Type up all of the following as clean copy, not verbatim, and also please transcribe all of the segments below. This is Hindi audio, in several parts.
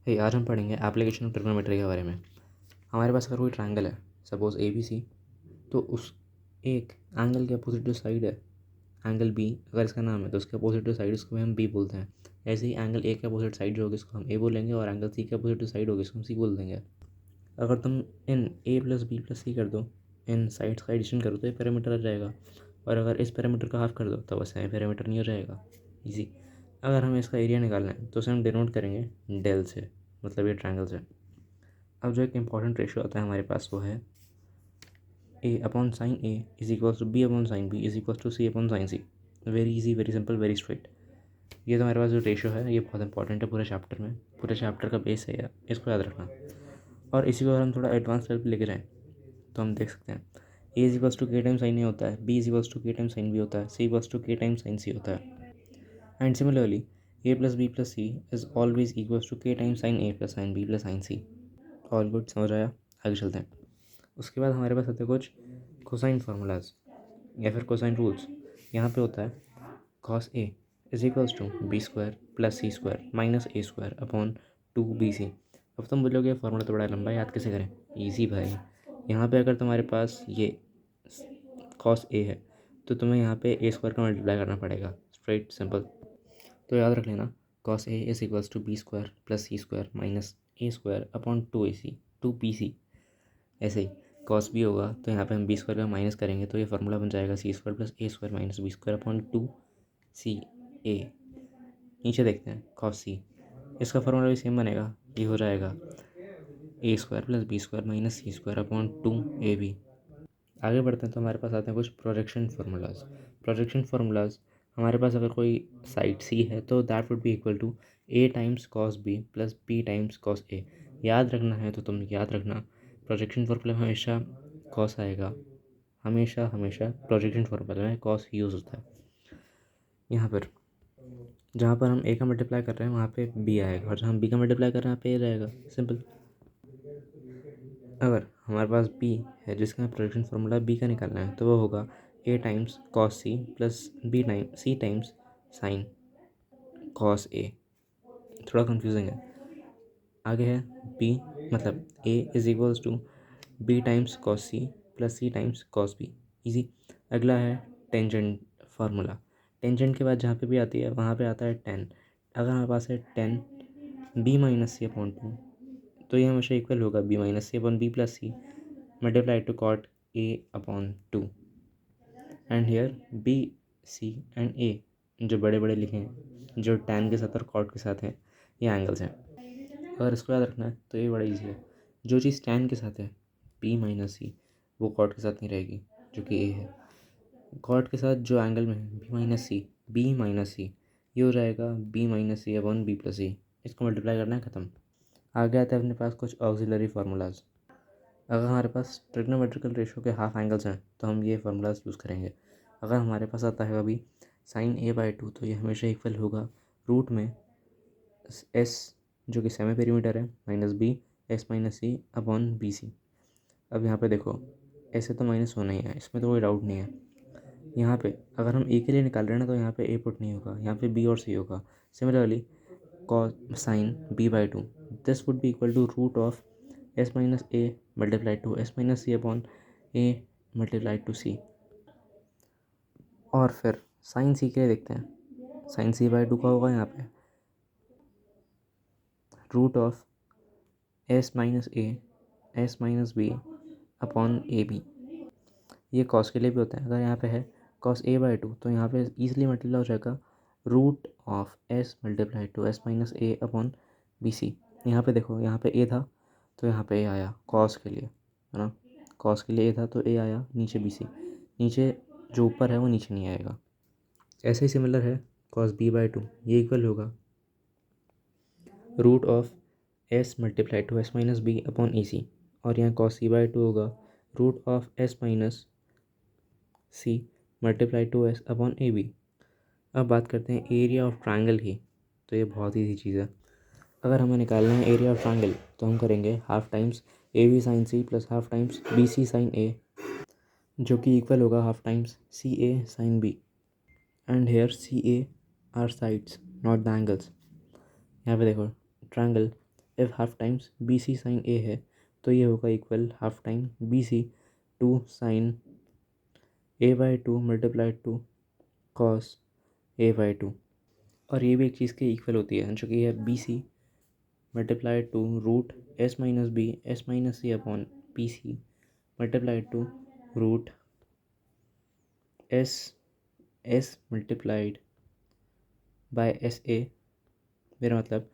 आज हम पढ़ेंगे एप्लीकेशन ऑफ ट्रिग्नोमेट्री के बारे में। हमारे पास अगर कोई ट्रायंगल है, सपोज ए बी सी, तो उस एक एंगल के अपोजिट जो साइड है, एंगल बी अगर इसका नाम है तो उसके अपोजिट जो साइड उसको हम बी बोलते हैं। ऐसे ही एंगल ए के अपोजिट साइड जो होगी इसको हम ए बोलेंगे, और एंगल सी के अपोजिट जो साइड होगी इसको हम सी बोल देंगे। अगर तुम इन ए प्लस बी प्लस सी कर दो, इन साइड्स का एडिशन करो तो ये पैरामीटर आ जाएगा, और अगर इस पैरामीटर का हाफ कर दो तो वैसे पैरामीटर नहीं हो जाएगा। इजी। अगर हमें इसका एरिया निकालना है तो उसे हम डिनोट करेंगे डेल से, मतलब ये ट्रायंगल से। अब जो एक इंपॉर्टेंट रेशियो आता है हमारे पास वो है a upon sine a is equals to b upon sine b is equals to c upon sine c. Very easy, very simple, very straight. ये तो हमारे पास जो रेशियो है ये बहुत इंपॉर्टेंट है पूरे चैप्टर में, पूरे चैप्टर का बेस है यार, इसको याद रखना। और इसी को अगर हम थोड़ा एडवांस लेवल पर लेके जाएँ तो हम देख सकते हैं a is equals to k time sine a होता है, b is equals to k time sine b होता है, c equals to k time sine c होता है। And similarly a plus b plus c is always equals to k time sine a plus sine b plus sine c. All good, समझ आया? आगे चलते हैं। उसके बाद हमारे पास आते हैं कुछ कोसाइन फार्मूलाज या फिर कोसाइन रूल्स। यहाँ पे होता है cos A is equals to B square plus C square minus A square upon 2bc। अब तुम बोलोगे फार्मूला तो बड़ा लंबा है, याद कैसे करें? ईजी भाई। यहाँ पे अगर तुम्हारे पास ये कॉस ए है तो तुम्हें यहाँ पे ए स्क्वायर का मल्टीप्लाई करना पड़ेगा, स्ट्रेट सिंपल। तो याद रख लेना, cos A is equals to B square plus C square minus A square upon 2bc। ऐसे ही कॉस बी होगा तो यहाँ पे हम बी स्क्वायर का माइनस करेंगे तो ये फार्मूला बन जाएगा c square plus a square minus b square upon 2ca। नीचे देखते हैं कॉस सी, इसका फार्मूला भी सेम बनेगा, ये हो जाएगा a square plus b square minus c square upon 2ab। आगे बढ़ते हैं तो हमारे पास आते हैं कुछ प्रोजेक्शन फार्मूलाज। प्रोजेक्शन फार्मूलाज हमारे पास अगर कोई साइड सी है तो that would be equal to a times cos b plus b times cos a. याद रखना है तो तुम याद रखना, प्रोजेक्शन फार्मूला में हमेशा कॉस आएगा, हमेशा हमेशा प्रोजेक्शन फार्मूला में कॉस यूज़ होता है। यहाँ पर जहाँ पर हम ए का मल्टीप्लाई कर रहे हैं वहाँ पे बी आएगा, और जहाँ हम बी का मल्टीप्लाई कर रहे हैं यहाँ पे ए रहेगा, सिंपल। अगर हमारे पास बी है जिसका प्रोजेक्शन फार्मूला बी का निकालना है तो वो होगा a times cos c plus b time c times sine cos a. थोड़ा कंफ्यूजिंग है। आगे है बी, मतलब a is equals to b times cos c plus c times cos b. Easy. अगला है टेंजेंट फार्मूला। टेंजेंट के बाद जहाँ पे भी आती है वहाँ पे आता है टेन। अगर हमारे पास है टेन बी माइनस सी अपॉन 2, तो ये हमेशा इक्वल होगा b minus C upon b plus c multiply to cot a upon 2। And here b c and a जो बड़े बड़े लिखे हैं, जो टैन के साथ और कॉट के साथ हैं, ये एंगल्स हैं। अगर इसको याद रखना है तो ये बड़ा इजी है। जो चीज़ टैन के साथ है बी माइनस सी, वो कॉट के साथ नहीं रहेगी, जो कि ए है। कॉट के साथ जो एंगल में है बी माइनस सी, ये हो जाएगा बी माइनस सी अपॉन बी प्लस सी। इसको मल्टीप्लाई करना है, ख़त्म। आगे आते हैं अपने पास कुछ ऑक्सिलरी फार्मूलाज। अगर हमारे पास ट्रिग्नोमेट्रिकल रेशियो के हाफ एंगल्स हैं तो हम ये फार्मूलाज यूज़ करेंगे। अगर हमारे पास आता है अभी साइन a/2 तो ये हमेशा इक्वल होगा रूट में एस जो कि सेमी पेरीमीटर है माइनस बी एस माइनस सी अपॉन बी सी। अब यहाँ पे देखो ऐसे तो माइनस होना ही है, इसमें तो कोई डाउट नहीं है। यहाँ पे अगर हम ए के लिए निकाल रहे हैं ना तो यहाँ पे ए पुट नहीं होगा, यहाँ पे बी और सी होगा। Similarly cos sine b/2 this would be equal to root of S minus A multiply to S minus C upon A multiply to C. और फिर साइन सी के लिए देखते हैं, साइन c/2 का होगा यहाँ पे root of S minus A S minus B upon A B. ये कॉस के लिए भी होता है। अगर यहाँ पे है कॉस a/2 तो यहाँ पे ईजिली मल्टीप्लाई हो जाएगा root of S multiply to S minus A upon B C. यहाँ पे देखो, यहाँ पे ए था तो यहाँ पे ए आया कॉस के लिए, है ना। कॉस के लिए ए था तो ए आया, नीचे बी सी, नीचे जो ऊपर है वो नीचे नहीं आएगा। ऐसे ही सिमिलर है कॉस b/2, ये इक्वल होगा root of S multiply to S minus B upon a c, और यहाँ कॉस c/2 होगा root of S minus c multiply to s upon A b. अब बात करते हैं एरिया ऑफ ट्रायंगल की, तो ये बहुत ईजी चीज़ है। अगर हमें निकालना है एरिया ऑफ ट्रायंगल तो हम करेंगे half times a b sine c plus half times b c sine a, जो कि इक्वल होगा half times c a sine b. And here c a are sides not the angles. यहाँ पे देखो triangle if half times b c sine a है तो ये होगा equal half time b c two sine a by two multiplied to cos a by two. और ये भी एक चीज़ के इक्वल होती है जो कि है b c multiplied to root s minus b s minus C upon p c multiplied to root s s multiplied by s a. मेरा मतलब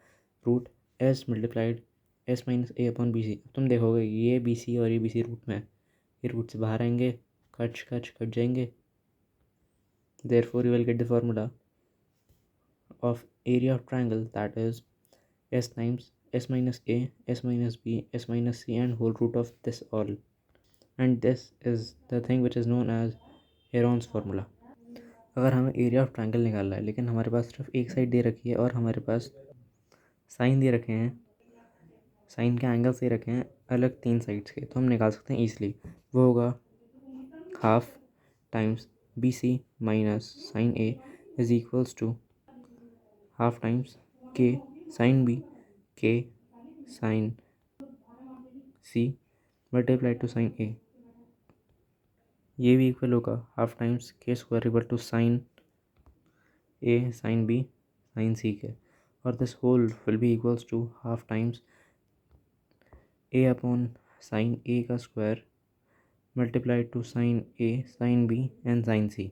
root s multiplied s minus ए अपॉन बी सी। तुम देखोगे ये बी सी और ये बी सी रूट में है, ये रूट से बाहर आएंगे, कट जाएंगे। Therefore you will get the formula of area of triangle, that is s times s minus a, s minus b, s minus c and whole root of this all, and this is the thing which is known as Heron's formula। अगर हमें एरिया ऑफ ट्रायंगल निकालना है लेकिन हमारे पास सिर्फ एक साइड दे रखी है और हमारे पास साइन दे रखे हैं, साइन के एंगल्स दे रखे हैं अलग 3 साइड्स के, तो हम निकाल सकते हैं ईजिली। वो होगा half times b c minus sine a is equals to half times k sine b k sine c multiply to sine a. ये भी इक्वल होगा half times k square equal to sine a sine b sine c के, और this whole will be equals to half times a upon sine a का square multiply to sine a sine b and sine c.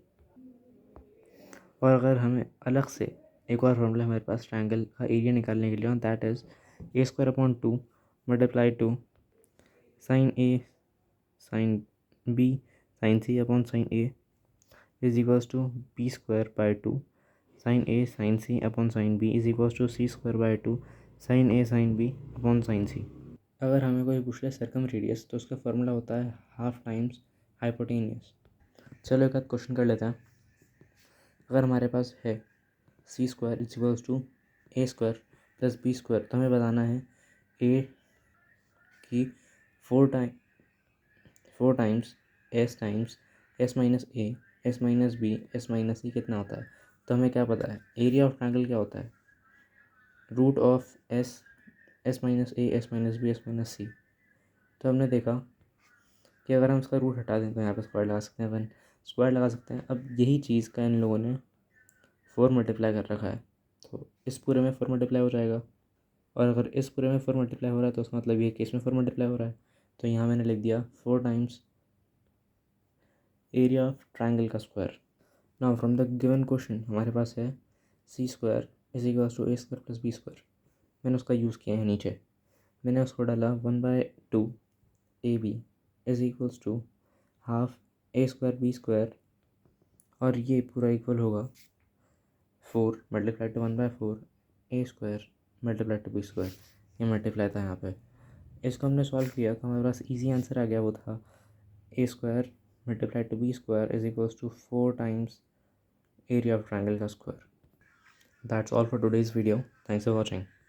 और अगर हमें अलग से एक और फॉर्मूला हमारे पास ट्रायंगल का एरिया निकालने के लिए, that is a square upon two multiply to sine a sine b sine c upon sine a is equals to B square by two sine a sine c upon sine b is equals to c square by two sine a sine b upon sine c. अगर हमें कोई पूछ ले सर्कम रेडियस तो उसका फॉर्मूला होता है हाफ टाइम्स हाइपोटेनियस। चलो एक आध क्वेश्चन कर लेते हैं। अगर हमारे पास है c square is equals to a square plus b square, तो हमें बताना है ए की four times s minus A S minus b s minus c कितना होता है। तो हमें क्या पता है एरिया ऑफ ट्रायंगल क्या होता है, root of s s minus A S minus b s minus c. तो हमने देखा कि अगर हम इसका रूट हटा दें तो यहाँ पर स्क्वायर लगा सकते हैं, वन स्क्वायर लगा सकते हैं। अब यही चीज़ का इन लोगों ने 4 मल्टीप्लाई कर रखा है, तो इस पूरे में 4 मल्टीप्लाई हो जाएगा, और अगर इस पूरे में 4 मल्टीप्लाई हो रहा है तो उसका मतलब ये केस में 4 मल्टीप्लाई हो रहा है। तो यहाँ मैंने लिख दिया 4 टाइम्स एरिया ऑफ ट्रायंगल का square. Now from the given question हमारे पास है c square is equals to a square plus b square. मैंने उसका यूज़ किया है नीचे, मैंने उसको डाला 1/2 a b is equals to half a square b square, और ये पूरा इक्वल होगा 4 multiply to 1/4 a square multiply to B square. ये मल्टीप्लाई था यहाँ पे। इसको हमने सॉल्व किया तो हमारे पास इजी आंसर आ गया, वो था a square multiply to B square is equals to 4 times area of triangle का square. That's all for today's video. Thanks for watching.